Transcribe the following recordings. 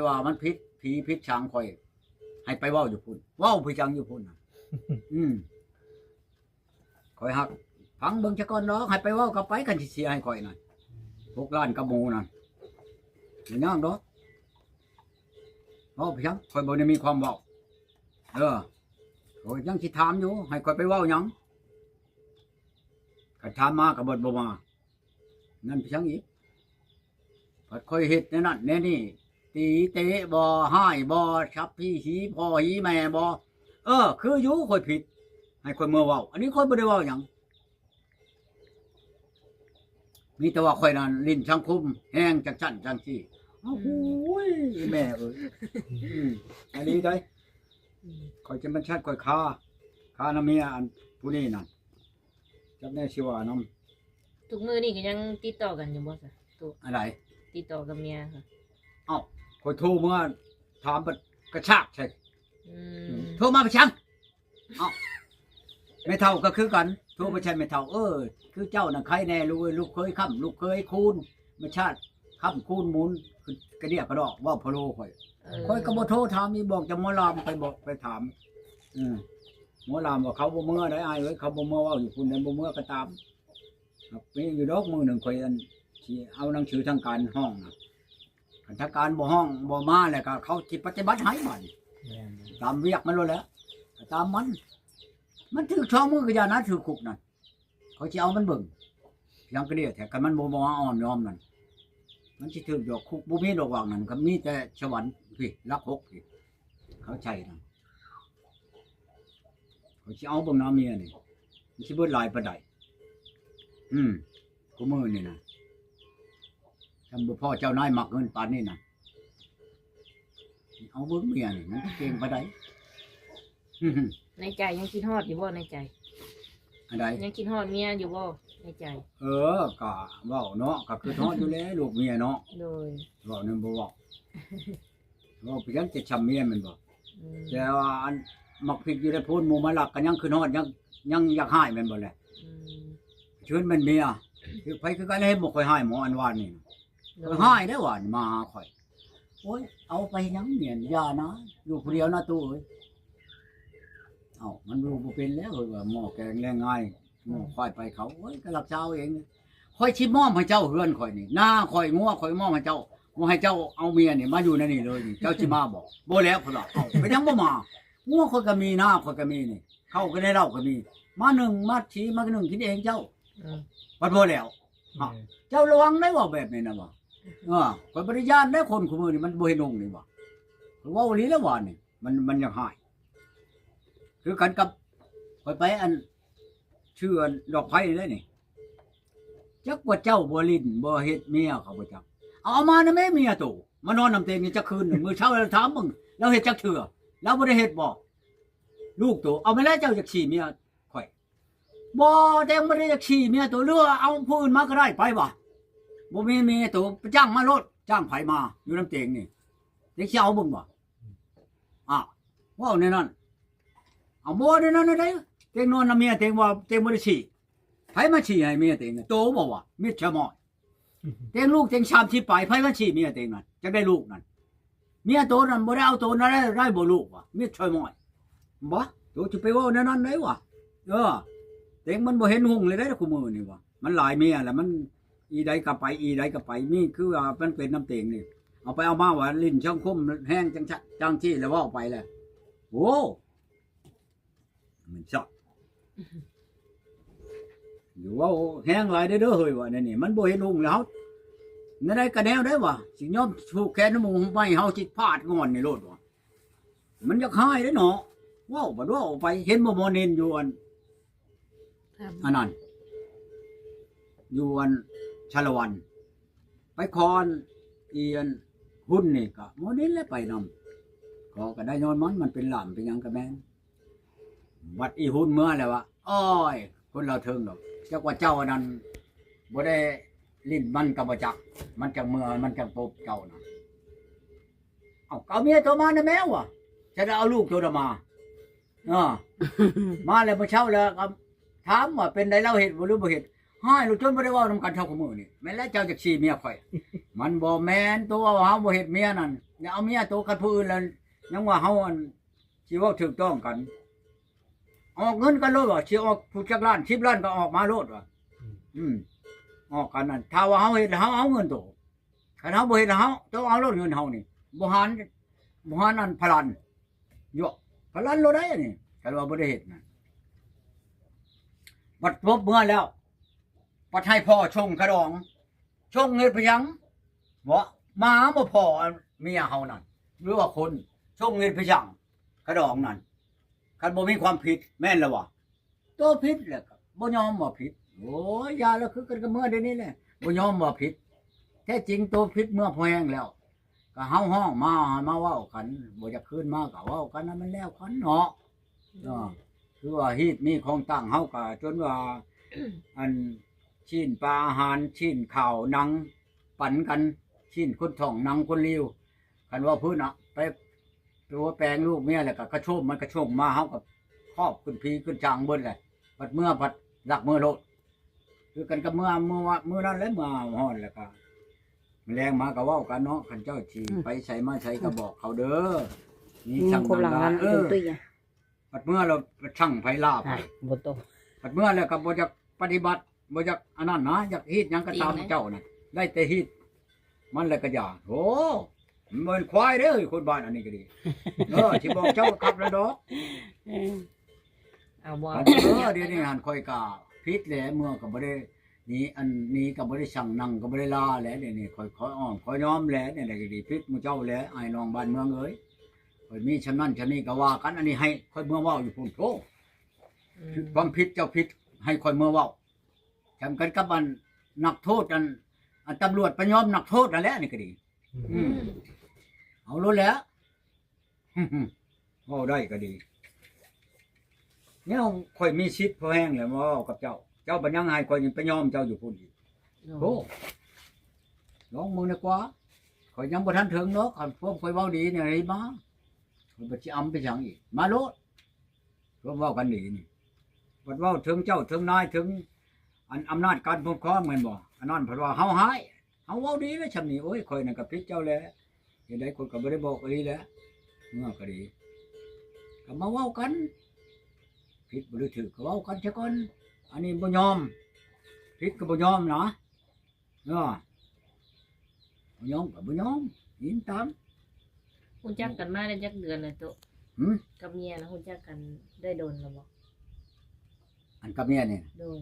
ว่ามันผิดผีผิดช้างข่อยให้ไปเว้าอยู่พุ่นเว้าไปจังอยู่พุ่นน่ะข่อยฮักฟังเบิ่งซะก่อนเนาะให้ไปเว้ากับไปกันสิเสียให้ข่อยนั่น6 ล้านกับหมู่นั่นบ่ยากดอกเว้าไปจังข่อยบ่ได้มีความเว้าข่อยยังสิถามอยู่ให้ข่อยไปเว้าหยังก็ถามมาก็บ่มานั่นไปจังอีกผัดข่อยเฮ็ดแนวนั้นแนวนี้ตีเตะบ่ให้บ่ชับพี่หีพ่อหีแม่บ่คืออยู่ข่อยผิดให้ข่อยเมื่อเว้าอันนี้ข่อยบ่ได้เว้าหยังมีแต่ว่าข่อยนั่นลิ้นชังคุมแห้งจังซั่นจังซี่โอ้โหแม่เอ้ยอันนี้ได้ข่อยจะมันชัดข่อยคาน้ำเมียอันผู้นี้นั่นจักแน่สิว่าน้ำทุกมื้อนี่ก็ยังติดต่อกันอยู่บ่ซะตุอะไรติดต่อกับเมียค่ะข่อยโทรเมื่อถามกระชากใช่โทรมาไปชังไม่เท่าก็คือกันโทรมาใช่ไม่เท่าคือเจ้าน่ะใครแน่ลูกเคยค้ำลูกเคยคูณมาชาติค้ำคูณหมุนคือกระเดียกระดอกว่าพะโลข่อยก็บ่โทรถามมีบอกจะหมอลามไปบอกไปถามหมอลามว่าเขาบ่เมื่อได้อายเอ้ยเขาบ่เมื่อว่าอยู่คุณได้บ่เมื่อก็ตามมีอยู่ดอกมือหนึ่งข่อยสิเอาหนังสือทางการห้องน่ะทางการบ่ห้องบ่มาแล้วก็เขาสิปฏิบัติให้บัดตามเวียกมันโลดแล้วตามมันถือช่องมือก็อย่านะถือคุกนั่นเขาสิเอามันเบิ่งยังกระเดียแท้กันมันบ่อ่อนยอมนั่นมันสิถือดอกคุกบ่มีดอกว่างนั่นก็มีแต่สวรรค์พี่รักหกพี่เขาใช่นั่นเขาสิเอาเบิ่งน้าเมียนี่มันสิเบิดหลายปานใดกูมือนี่นะทำบ่พ่อเจ้านายมักเงินปานนี้นะเอาเบิ่งเมียนี่มันเก่งปานใดในใจยังคิดฮอดอยู่บ่ในใจอันใดยังคิดฮอดเมียอยู่บ่ในใจก็เว้าเนาะก็คือฮอดอยู่แล้วลูกเมียเนาะโดยเว้านั่นบ่เว้าเพียงจะช้ำเมียมันบ่แต่ว่าอันมักผิดอยู่ในพูนหมู่มาลักก็ยังคือฮอดยังอยากหายแม่นบ่แหละเชิญมันเมียคือไผคือกันเฮ็ดบ่ค่อยหายหมออันวานนี่ค่อยหายได้หวานมาหาข่อยโอ้ยเอาไปยังเมียนอย่านะอยู่ผู้เดียวนะตู้เอ้ยมันรู้บ่เป็นแล้วว่าหม้อแกงแรงง่ายหม้อควายไปเขาโอ้ยก็รับเจ้าเองข่อยสิมอบให้เจ้าเฮือนข่อยนี่หน้าข่อยงัวข่อยมอบให้เจ้าบ่ให้เจ้าเอาเมียนี่มาอยู่ในนี่เลยนี่เจ้าสิมาบ่แล้วพุ่นล่ะเป็นยังบ่มางัวข่อยก็มีหน้าข่อยก็มีนี่เข้าก็ได้เหล้าก็มีมาหนึ่งมาชีมาหนึ่งกินเองเจ้าปัดบ่แล้วเจ้าระวังได้ว่าแบบนี้นะบ่ข่อยบ่ได้ย่านได้คนคุมื้อนี่มันบ่เห็นองนี่บ่คือว่าอีหลีแล้วว่านี่มันอยากหายคือกันกับข่อยไปอันชื่ออันดอกไผ่ได้นี่จักว่าเจ้าบ่ลิ้นบ่เฮ็ดเมียเขาบ่จักเอามานะแม่เมียโตมานอนนำเต็งนี่จักคืนนึงมื้อเช้าแล้วถามมึงแล้วเฮ็ดจักเทื่อแล้วบ่ได้เฮ็ดบ่ลูกโตเอามาแล้วเจ้าจักขี้เมียข่อยบ่แต่บ่ได้จักขี้เมียโตหรือเอาผู้อื่นมาก็ได้ไปบ่บ่มีเมียโตไปจ้างมาโลดจ้างไผมาอยู่นำเต็งนี่เด็กสิเอาเบิ่งบ่ว้าวในนั้นเอาบ่ได้นั่นได้เต็งนอนนำเมียเต็งว่าเต็งบ่ได้ฉี่ไผมาฉี่ให้เมียเต็งโตบ่ว่ามิดชะมอยเต็งลูกเต็ง30ปลายไผมาฉี่เมียเต็งนั่นจักได้ลูกนั่นเมียโตนั่นบ่ได้เอาโตนั่นได้บ่ลูกว่ะมิดชะมอยบ่โตสิไปเว้าแนวนั้นได้วะเต็งมันบ่เห็นหุ่งเลยได้คุมื้อนี่ว่ะมันหลายเมียแล้วมันอีใดก็ไปอีใดก็ไปมีคือว่ามันเป็นน้ำเต็งนี่เอาไปเอามาว่าลิ้นช่องคมแห้งจังที่แล้วเว้าไปแล้วโอ้มันชอบอยู่ว่าแห้งหลายได้เด้อเฮ้ยว่านี่มันบ่เห็นหุ่งแล้วนั่นได้กระแนวได้ว่ะสิยอมถูกแขนน้ำหมูไปเฮาสิพาดงอนนี่โลดว่ะมันจะคายได้เนาะว้าวบ่ว่าไปเห็นบ่มอนินอยู่อันนั้นอยู่อันชาละวันไปคอนอีอันหุ้นนี่ก็มอนินแล้วไปนำก็ได้ย้อนมันเป็นหลามเป็นหยังก็แม่นวัดอีหุ่นเมื่อแล้ววะอ้อยคนเราเทิงดอกเจ้าว่าเจ้านั้นบ่ได้ลิ้นมันก็บ่จักมันจังเมื่อมันจังปบเจ้าน่ะเอาเมียตัวมานะแม่วะจะได้เอาลูกตัวมามาแล้วมื้อเช้าแล้วถามว่าเป็นไดเล่าเฮ็ดบ่หรือบ่เฮ็ดให้ลูกจนบ่ได้เว้านำกันเท่ากับมื้อนี่แม่นแล้วเจ้าจักสิเมียข่อยมันบ่แม่นตัวว่าเฮาบ่เฮ็ดเมียนั่น อย่าเอาเมียตัวกันผู้อื่นแล้วยังว่าเฮาอันสิเว้าถูกต้องกันออกเงินกันโลดว่าสิออกผู้จักล้าน10ล้านก็ออกมาโลดว่าออกกันนั่นถ้าว่าเฮาเฮ็ดเฮาเอาเงินโตคันเฮาบ่เฮ็ดเฮาต้องเอาโลดเงินเฮานี่บ่หารนั่นพลันโยพลันโลดได้อันนี้คันว่าบ่ได้เฮ็ดน่ะบัดพบเมื่อแล้วปัดให้พ่อชงกระดองชงเฮ็ดไปยังบ่มาบ่พอเมียเฮานั่นหรือว่าคนชงเฮ็ดไปยังกระดองนั่นคันบ่มีความผิดแม่นแล้ววะตัวผิดแล้วก็บ่ยอมว่าผิดโอ้ยอย่าแล้วคือกันกับเมื่อเดี๋ยวนี้แหละบ่ยอมว่าผิดแท้จริงตัวผิดเมื่อพอแห้งแล้วก็เฮาห้องมาเว้ากันบ่อยากคืนมาก็เว้ากันนั้นมันแล้วกันเนาะคือว่าฮีดมีของตั้งเฮาก็จนว่าอันชิ้นปลาอาหารชิ้นข้าวหนังปั่นกันชิ้นคนท้องหนังคนลิ้วคันว่าพื้นอ่ะไปตัวแปลงลูกเมียแล้วก็กระโชมมันกระโชมมาเฮากับครอบขึ้นพีขึ้นจางเบิ่นแหละบัดเมื่อบัดหลักเมื่อโลดคือกันกับเมื่อนั้นแล้วเมื่อฮ้อนแล้วก็แรงมาก็เว้ากันเนาะคันเจ้าสิไปใช้มาใช้ก็บอกเขาเด้อนี่ช่าง ครบหลังนั้นตุ้ยอ่ะ บัดเมื่อเราช่างไผลาบ บ่ตก บัดเมื่อแล้วก็บ่จักปฏิบัติบ่จักอันนั้นนะอยากฮีดหยังก็ตามเจ้าน่ะได้แต่ฮีดมันแล้วก็อย่าโอ้มันเหมือนควายเด้อคนบ้านอันนี้ก็ดีสิบอกเจ้าขับแล้วดอก เอาบ่ เดี๋ยวนี้หันค่อยกะผิดแหละเมื่อก็บ่ได้นี่อันนี้ก็บ่ได้สั่งนั่งก็บ่ได้ลาแหละเดี๋ยวนี้ค่อยอ้อมค่อยน้อมแหละเนี่ยก็ดีผิดหมู่เจ้าแหละอ้ายน้องบ้านเมืองเอ้ยค่อยมีฉะนั้นฉะนี้ก็ว่ากันอันนี้ให้ค่อยเมื่อเว้าอยู่พุ่นโธ่ความผิดเจ้าผิดให้ค่อยเมื่อเว้าจำกันกับอันนักโทษอันตำรวจไปยอมนักโทษนั่นแหละนี่ก็ดีเอาโลดแล้วเว้าได้ก็ดีเนี่ยค่อยมีชิดพอแห้งแล้วมาเว้ากับเจ้าบัดยังให้ค่อยไปยอมเจ้าอยู่พุ่นอีกโธ่ลองมึงดีกว่าข่อยยังบ่ทันถึงเนาะคันพวกข่อยเว้าดีเนี่ยให้มาข่อยบ่สิอำไปจังอีกมาโลดพวกเว้ากันดีนี่บัดเว้าถึงเจ้าถึงนายถึงอันอำนาจการปกครองแม่นบ่อันนั้นเพิ่นว่าเฮาหายเฮาเว้าดีแล้วชำนี้โอ้ยข่อยนั่นก็ผิดเจ้าแล้วเฮ็ดได้คนก็บ่ได้บอกอีแหละเมื่อก็ดีก็มาเว้ากันผิดบ่ได้ถูกก็เว้ากันซะก่อนอันนี้บ่ยอมผิดก็บ่ยอมนะบ่ยอมก็บ่ยอมยินตาม ฮู้จักกันมาได้จักเดือนแล้วโต หืม กับเมียนะฮู้จักกันได้โดนแล้วบ่ อันกับเมียนี่ โดน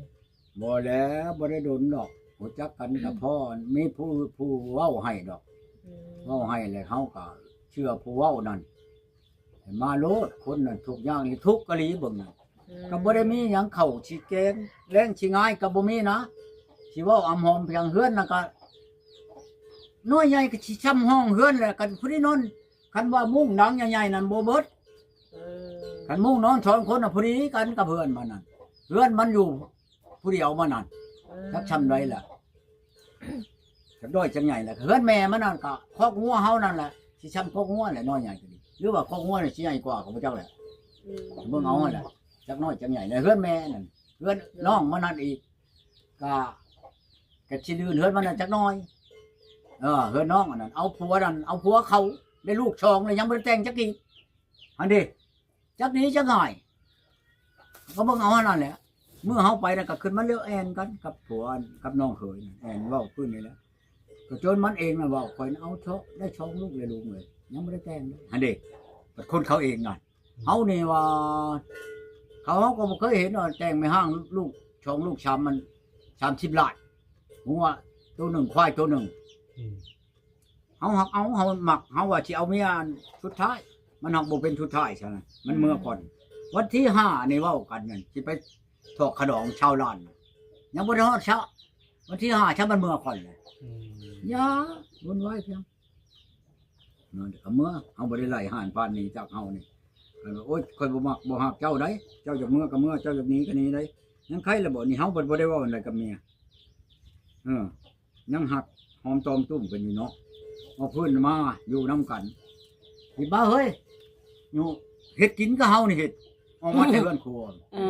บ่แล้วบ่ได้โดนดอกรู้จักกันกับพ่อมีผู้เว้าให้ดอกเว้าให้แล้วเขาก็เชื่อผู้เว้านั่นให้มาโลดคนนั้นทุกอย่างนี่ทุกข์กะลีเบิ่งน่ะก็บ่ได้มีหยังเข้าสิแกงแรงสิง่ายก็บ่มีนะสิเว้าอำหอมเพียงเฮือนน่ะก็น้อยใหญ่ก็สิช้ำห้องเฮือนแหละกันผู้นี้นอนคันว่ามุ้งหนังใหญ่ๆนั่นบ่เบิดคันมุ้งนอนสองคนน่ะผู้นี้กันกับเพื่อนมันนั่นเฮือนมันอยู่ผู้เดียวมันนั่นจักช้ำไดล่ะจักด้อยจังใหญ่แหละเฮือนแม่มันนั่นก็คอกงัวเฮานั่นแหละสิช้ำคอกงัวแหละน้อยใหญ่ก็ดีหรือว่าคอกงัวนี่สิใหญ่กว่าของพระเจ้าแหละเบิ่งเอาหั่นแหละจักน้อยจังใหญ่เลยเฮือนแม่นั่นเฮือนน้องมันนั่นอีกก็สิลื่นเฮือนมันนั่นจักน้อยเฮือนน้องอันนั้นเอาผัวนั่นเอาผัวเขาได้ลูกชองเลยยังบ่ได้แต่งจักทีอันนี้จักนี้จักง่ายก็เบิ่งเอาหั่นนั่นแหละเมื่อเฮาไปแล้วก็ขึ้นมาเลือกแอนกันกับผัวกับน้องเขยแอนเว้าขึ้นนี่แหละก็จนมันเองน่ะเว้าข่อยเอาชกได้ชองลูกเลยลูกเลยยังบ่ได้แต่งเลยอันนี้คนเขาเองน่ะเฮานี่ว่าเขาก็บ่เคยเห็นว่าแต่งไม่ห้างลูกชองลูกชามมัน30ล้านหัวตัวหนึ่งควายตัวหนึ่งเฮาหักเอาเฮาหมักเฮาว่าสิเอาเมียสุดท้ายมันหักบ่เป็นสุดท้ายใช่มั้ยมันเมื่อก่อนวันที่5นี่เว้ากันนั่นสิไปทอกขนองชาวล้านยังบ่ได้ฮอดเช้าวันที่5ฉันมันเมื่อก่อนเลยอย่าวุ่นวายเพียงนั่นก็เมื่อเฮาบ่ได้ไล่ห่านปานนี้จากเฮานี่โอ๊ยข่อยบ่มักบ่ฮักเจ้าได้เจ้าจากเมื่อก็เมื่อเจ้าจากนี้ก็นี้ได้ยังใครล่ะบ่นี่เฮาบ่ได้เว้าอะไรกับเมียยังหักหอมตอมตุ้มกันอยู่เนาะเอาเพิ่นมาอยู่นํกันสิบ่าเฮ้ยอยู่เฮ็ดกินก็เฮานี่เฮ็ดออกมาแต่เฮือนครัว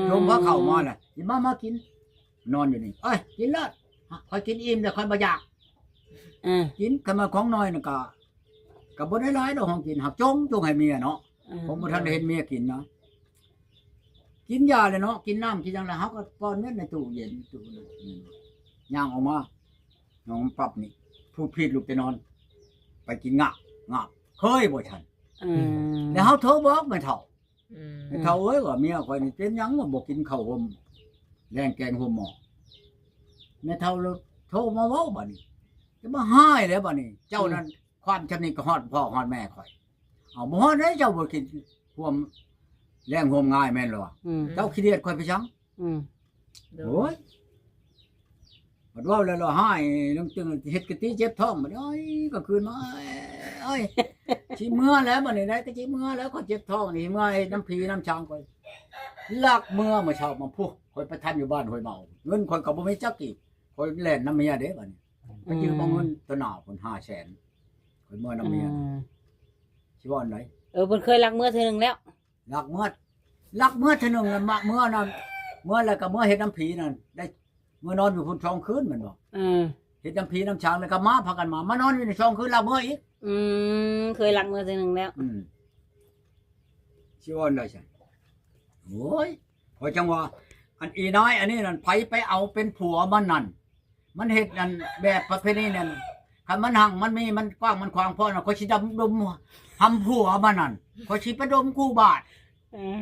โยมพาเข้ามาแหละสิมากินนอนอยู่นี่เอ้ยกินแล้วค่อยกินอิ่มแล้วค่อยบ่อยากกินคันมาของน้อยน่ะก็ ก็บ่ได้หลายดอกของกินหักจงให้เมียเนาะผมบ่ทันได้เห็นเมียกินนะกินยาเลยเนาะกินน้ำกินจังได๋เฮาก็ป้อนเม็ดในตู้เย็นตู้นั้นย่างออกมาน้องปรับนี่พูดผิดลูกไปนอน ไปกินงะเคยบ่ทันแล้วเฮาโทรบอกแม่เฒ่าแม่เฒ่าเอ้ยว่าเมียข่อยนี่เป็นหยังบ่กินข้าวห่มแรงแกงห่มหม้อแม่เฒ่าโทรมาเว้าบัดนี้จะมาหายแล้วบัดนี้เจ้านั้นความชำนิก็ฮอดพ่อฮอดแม่ข่อยเอาบ่ฮอดได้เจ้าบ่กินความแรงห่มง่ายแม่นบ่เจ้าขี้เดียดข่อยไปจังโอ้ยบัดว่าแล้วเราหายน้องจึงเฮ็ดกะติเจ็บท้องบัดอ้อยก็คืนมาเอ้ยสิเมื่อแล้วบัดนี้ได้ก็สิเมื่อแล้วก็เจ็บท้องนี่เมื่อน้ำผีน้ำช้างข่อยลักเมื่อเช้ามาพุข่อยไปทันอยู่บ้านห้วยเมาเงินข่อยก็บ่มีจักกี่ข่อยแล่นน้ำเมียเด้บัดนี้ไปยืมเอาเงินตัวหน้าเพิ่น500,000ข่อยเมื่อน้ำเมียสิว่าอันใด เพิ่นเคยรักเมื่อเทื่อนึงแล้ว ลักเมื่อเทื่อนึงนั่นเมื่อนั้นเมื่อแล้วก็เมื่อเฮ็ดน้ำผีนั่นได้เมื่อนอนอยู่พุ่น2คืนแม่นบ่เฮ็ดน้ำผีน้ำช้างแล้วก็มาพากันมานอนอยู่ใน2คืนแล้วเมื่ออีกเคยรักเมื่อเทื่อนึงแล้วสิว่าอันใดซั่นโอ้ยพอจังว่าอันอีน้อยอันนี้นั่นไผไปเอาเป็นผัวมันนั่นมันเฮ็ดนั่นแบบประเพณีนั่นคันมันหังมันมีมันกว้างมันขวางพอน่ะก็สิดมหำผัวมันนั่นก็สิไปดมคู่บาท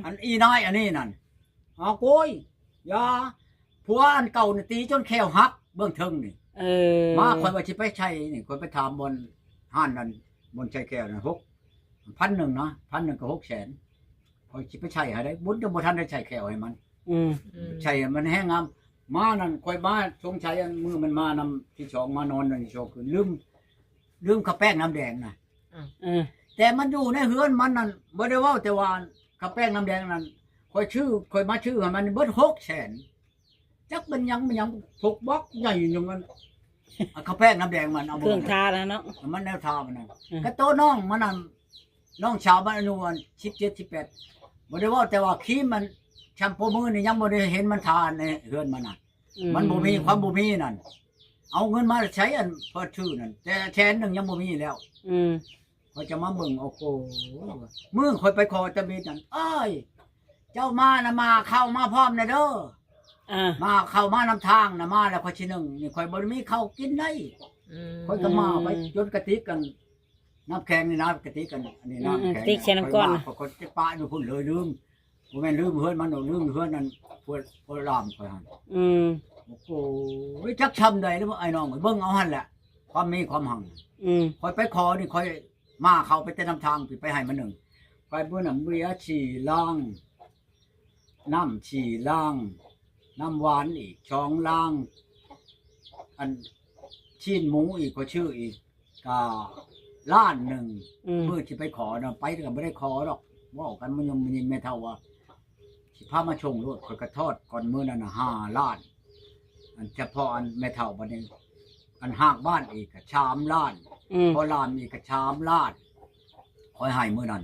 อันอีน้อยอันนี้นั่นเอาโกยอย่าผัวอันเก่านี่ตีจนแขวหักเบื้องเทิงนี่มาข่อยว่าสิไปใช้นี่ข่อยไปถามบนห้านนั่นบนใช้แขวนั่น1,000นะ1,000ก็600,000ข่อยสิไปใช้ให้ได้บุญจะบ่ทันได้ใช้แขวให้มันใช่มันแห้งงามมานั่นข่อยมาสงสัยอันมือมันมานำที่2มานอนนั่นที่2คือลืมข้าวแป้งน้ำแดงน่ะแต่มันอยู่ในเฮือนมันนั่นบ่ได้เว้าแต่ว่าข้าวแป้งน้ำแดงนั่นข่อยมาชื่อให้มันเบิด600,000จักมันยังพกบล็อกใหญ่อยู่มันข้าวแป้งน้ำแดงมันเอาเครื่องทาแล้วเนาะมันแนวทามันนั่นก็โตน้องมันนั่นน้องชาวบ้านอายุ17 18บ่ได้เว้าแต่ว่าขี้มันแชมพูมือนี่ยังบ่ได้เห็นมันทานในเฮือนมันน่ะมันบ่มีความบ่มีนั่นเอาเงินมาใช้อันพอชื่อนั่นแต่แสนนึงยังบ่มีแล้วเขาจะมาเบิ่งโอ้โหมื้อค่อยไปขอตะมีนั่นเอ้ยเจ้ามานะมาเข้ามาพร้อมนะเด้อมาเข้ามานำทางนะมาแล้วค่อยสินึงนี่ค่อยบ่มีข้าวกินได้ค่อยก็มาไปจนกะติกกันน้ำแข็งนี่นะกะติกกันอันนี้น้ำแข็งติ๊กใส่น้ำก้อนก็จะปะอยู่พุ่นเลยลืมบ่แม่นลืมเฮือนมันลืมเฮือนนั่นพวกรามค่อยหั่นโอ้โหจักชำได้แล้วไอ้น้องเบิ่งเอาหั่นแหละความมีความหังค่อยไปขอนี่ค่อยมาเข้าไปแต่นำทางไปให้มันนึงไปเบิ่นน่ะเบียร์ฉี่ล้างน้ำฉี่ล้างน้ำหวานอีกช้องล้างอันชิ้นหมูอีกก็ชื่ออีกก็ล้านหนึ่งเพื่อสิไปขอนะไปก็บ่ได้ขอหรอกเว้ากันมันยังแม่เฒ่าว่าสิพามาชงโลดข่อยก็ทอดก่อนมื้อนั้นน่ะ5ล้านอันเฉพาะอันแม่เฒ่าบัดนี้อันหากบ้านอีกก็3ล้านพอล้านอีกก็3ล้านข่อยให้มื้อนั้น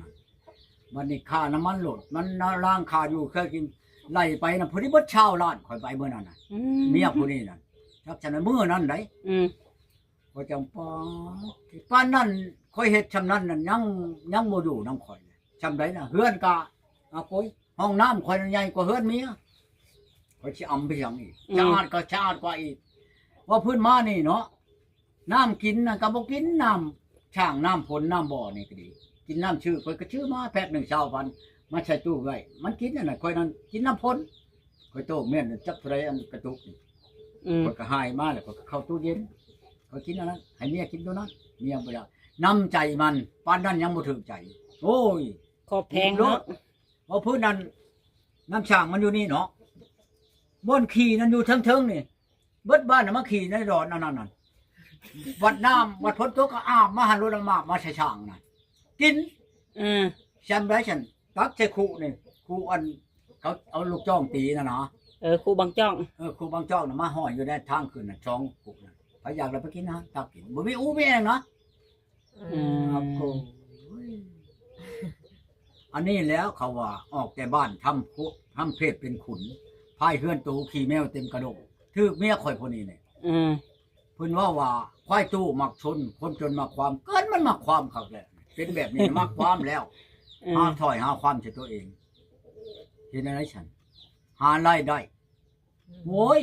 บัดนี้ค่าน้ำมันโลดมันล้างค่าอยู่เคยกินไล่ไปน่ะพุ่นนี่เบิดชาวล้านข่อยไปมื้อนั้นน่ะเมียผู้นี้น่ะจักฉะนั้นมื้อนั้นได้ข่อยจังปานนั้นข่อยเฮ็ดชำนั้นนั่นยังบ่อยู่นำข่อยชำไดน่ะเฮือนกะเอาโกยห้องน้ำข่อยใหญ่กว่าเฮือนเมียข่อยสิอำไปจังอีกชาติก็ชาติกว่าอีกว่าพื้นมานี่เนาะน้ำกินน่ะก็บ่กินน้ำช่างน้ำฝนน้ำบ่อนี่ก็ดีกินน้ำชื่อข่อยก็ชื่อมาแพ็ค1 20,000มาใส่ตู้ไว้มันกินนั่นน่ะข่อยนั่นกินน้ำฝนข่อยโตแม่นจักเท่าไรอันกระตุกข่อยก็หายมาแล้วก็เข้าตู้เย็นข่อยกินอันนั้นให้เมียกินตัวนั้นเมียบ่ได้น้ำใจมันปานนั้นยังบ่ถึงใจโอ้ยขอบแพงเนาะเอาพื้นนั้นน้ำช่างมันอยู่นี่เนาะบ่อนขี่นั่นอยู่เทิงๆนี่เบิดบ้านน่ะมาขี่ในดอนนั่นวัดน้ำวัดฝนตกก็อาบมาหันรถมาใส่ช่างนั่นกินจำได้ฉันตักใส่คู่นี่คู่อันเขาเอาลูกจ้องตีนะเนาะครูบางจ้องครูบางจ้องน่ะมาห้อยอยู่ในทางขึ้นน่ะช่องคู่น่ะพอยากเราไปกินนะตักกินบ่มีอู้มีเองเนาะครับโอ้อันนี้แล้วเขาว่าออกแต่บ้านทำเพศเป็นขุนพายเฮือนตูขี่แมวเต็มกระโดดถือเมียข่อยคนนี้เนี่ยเพิ่นว่าควายตู้มักชนคนจนมักความเกินมันมักความคักแหละ เป็นแบบนี้มักความแล้ว อืม หาถอยหาความใส่ตัวเองเห็นอะไรฉันหารายได้โว้ย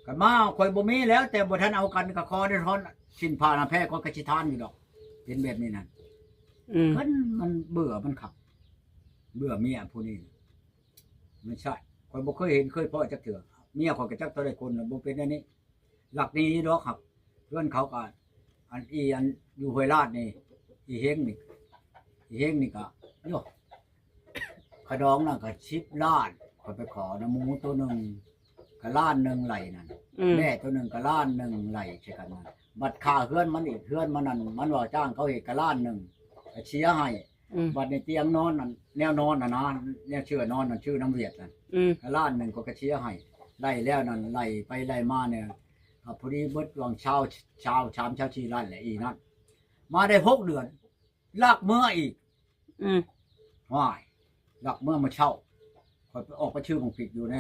กันมาข่อยบ่มีแล้ว แต่บ่ทันเอากันกับคอได้ทอนสินพานาแพ้ก็กระชิทานอยู่ดอกเป็นแบบนี้นั่น อืม มันเบื่อมันขับ เบื่อเมียผู้นี้ไม่ใช่ข่อยบ่เคยเห็นเคยพ่อจักเถื่อเมียข่อยก็จักตัวใดคนน่ะบ่เป็นอันนี้หลักนี้ดอกครับเพื่อนเขาก็อันอยู่ห้วยลาดนี่อีเฮงนี่ก็โยขะดองน่ะก็10 ล้านข่อยไปขอน้ำหมูตัวหนึงก็ล้านหนึงไหลนั่น อืม แม่ตัวหนึงก็ล้านหนึงไหลใช่กันนั่นบัดค่าเฮือนมันอีกเฮือนมันนั่นมันว่าจ้างเขาเฮ็ดก็ล้านหนึงก็เชียร์ให้ อืม บัดในเตียงนอนนั่นแนวนอนน่ะนะแนวเชื่อนอนนั่นชื่อน้ำเวียดนั่น อืม ก็ล้านหนึงก็กระเชียร์ให้ไล่แล้วนั่นไล่ไปไล่มาเนี่ยพอดีเบิดวังเช้าชามเช้าชีล้านแหละอีนั่นมาได้6 เดือนลากเมื่ออีก อืม ว้ายลากเมื่อมาเช่าคอยไปออกไปชื่อของผิดอยู่ใน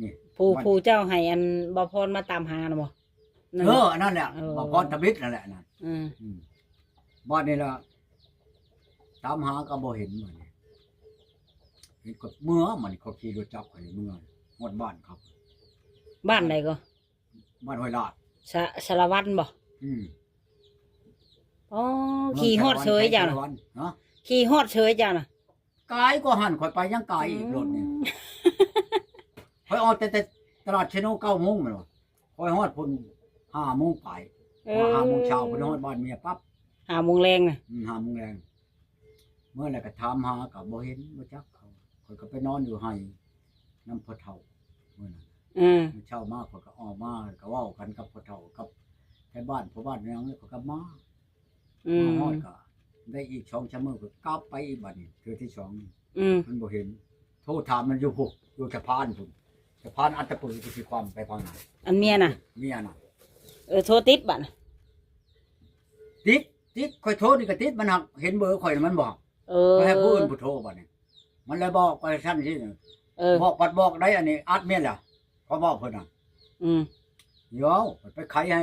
นี่ ผู้เจ้าให้อันบ่พรมาตามหาน่ะบ่นั่น อันนั้นแหละ เออ บ่พรตะบิดนั่นแหละนั่น อืม บ้านนี่ละตามหาก็บ่เห็นมันเห็นก็เมื่อมันเขาขี่รถจักรไปเมื่อหมดบ้านครับ บ้านใดก็ บ้านห้วยลาด สารวัตรบ่ อืม อ๋อขี่ฮอดเฉยจ้ะ เมื น่ะ องเนาะ ขี่ฮอดเฉยจ้ะน่ะ กายก็หันข่อยไปยังกายอีกรถนี่ข่อยออกแต่ตลาดเชโน9 โมงแม่นบ่ข่อยฮอดพุ่น5 โมงไป เอ 5 โมงเช้าพุ่นฮอดบ้านเมียปั๊บ 5 โมงแรงน่ะ 5 โมงแรงเมื่อไหร่ก็ถามหาก็บ่เห็นบ่จักเขาข่อยก็ไปนอนอยู่ไห้น้ำพ่อเฒ่าเมื่อนั้น อืม เช้ามาข่อยก็ออกมาก็เว้ากันกับพ่อเฒ่ากับไทบ้านพ่อบ้านยังแล้วก็กลับมา อืม ฮอดก็ได้อีก2 มื้อก็กลับไปอีกบัดนี้คือที่2นี่ อืม มันบ่เห็นโทรถามมันอยู่พุอยู่สะพานพุ่นสะพานอัตตปือที่สิความไปพังนั้น อันเมียน่ะ เมียน่ะ โทรติดบัดน่ะ ติดข่อยโทรนี่ก็ติดมันหักเห็นเบอร์ข่อยน่ะมันบอก เอ ก็ให้ผู้อื่น อ ผู้โทรบัดนี้มันเลยบอกไปซั่นที่ เออ บอกปัดบอกได้อันนี้อัดเมียนล่ะเขาบอกเพิ่นน่ะ อืม เดี๋ยวไปไขให้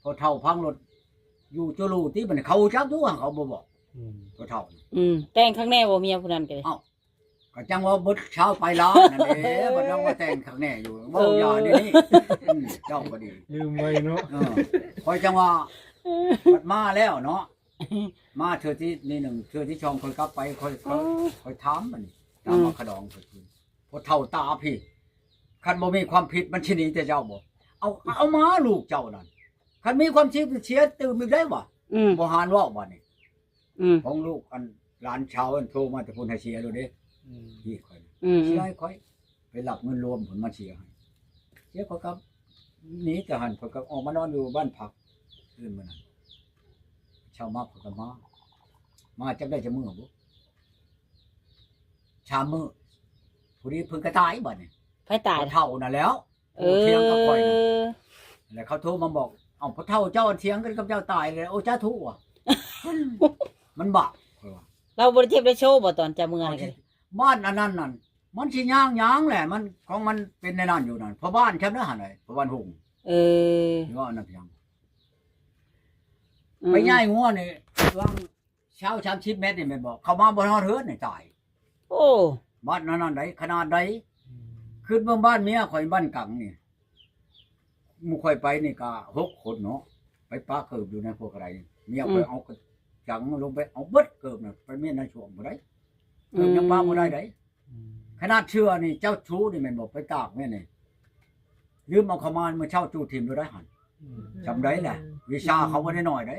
พอเฒ่าพังรถอยู่จุลูที่มันเขาจักอยู่เขาบ่บอกพอเฒ่า แต่งข้างแน่บ่เมียผู้นั้นก็เลย ก็จังว่าเบิดเช้าไปล้านั่นเด้บ่ต้องว่าแต่งข้างแน่อยู่เว้าอย่าเดี๋ยวนี้เจ้าก็ดี ลืมไว้เนาะ คอยจังว่าบัดมาแล้วเนาะมาเธอที่นี่หนึ่งเธอที่ช่องคอยกลับไปคอยถามมันตามมาขะดองคอยคืนพอเท่าตาพี่คันบ่มีความผิดมันสิหนีแต่เจ้าบ่เอามาลูกเจ้านั่นคันมีความผิดเสียตื่นอีกได้บ่ อืม บ่หานเว้าบ่นี่ อืม ของลูกอันหลานชาวอันโทรมาแต่พุ่นให้เสียเลยเด้พี่คอย อืม เสียให้คอยไปรับเงินรวมผลมาเสียให้เสียเขากับหนีแต่หันเขาก็ออกมานอนอยู่บ้านพักอื่นมื้อนั้นเช้ามาเขาก็มาจักได้จะมื้อบ่ชามมื้อผู้นี้เพิ่นก็ตายบัดนี้ ไผตาย พ่อเฒ่าน่ะแล้ว เอ เถียงกับข่อยน่ะ อ แล้วเขาโทรมาบอกเอ้าพ่อเฒ่าเจ้าเถียงกันกับเจ้าตายเลยโอ้จ้าทุกว่ะมันบาปข่อยว่า เราบ่ได้เทียบได้โชว์บ่ตอนจะเมื่อนี่ก็เลย บ้านอันนั้นนั่นมันสิย่างแหละมันของมันเป็นในนั้นอยู่นั่นเพราะบ้านแคบนะหั่นน่ะเพราะบ้านหุ่ง เออ นี่ว่าอันนั้นเพียงไปย่ายงัวนี่วางเช้า30 เมตรนี่แม่นบอกเขามาบ่ฮอดเฮือนนี่ตาย โอ้ บ้านนั้นใดขนาดใดขึ้นเบิ่งบ้านเมียข่อยบ้านกังนี่หมู่ข่อยไปนี่ก็6 คนเนาะไปปะเกิบอยู่ในพวกอะไรเมียข่อยเอากระจังลงไปเอาเบิดเกิบน่ะไปเมียในช่วงบ่ได้เกิบยังปาบ่ได้ไดขนาดเชื่อนี่เจ้าชู้นี่แม่นบอกไปตากแม่นี่ลืมเอาเข้ามาเมื่อเช้าจูทิมอยู่ได้หั่นจำได้แหละวิชาเขาบ่ได้น้อยเด้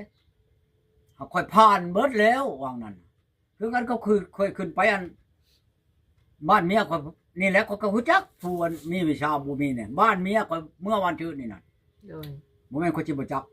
เขาค่อยผ่านเบิดแล้ววางนั้นคือกันก็คือเคยขึ้นไปอันบ้านเมียข่อยนี่แหละเขาก็ฮู้จักผู้อันมีวิชาบ่มีเนี่ยบ้านเมียข่อยเมื่อวันชื่นนี่น่ะ โดย บ่แม่นคนสิบ่จัก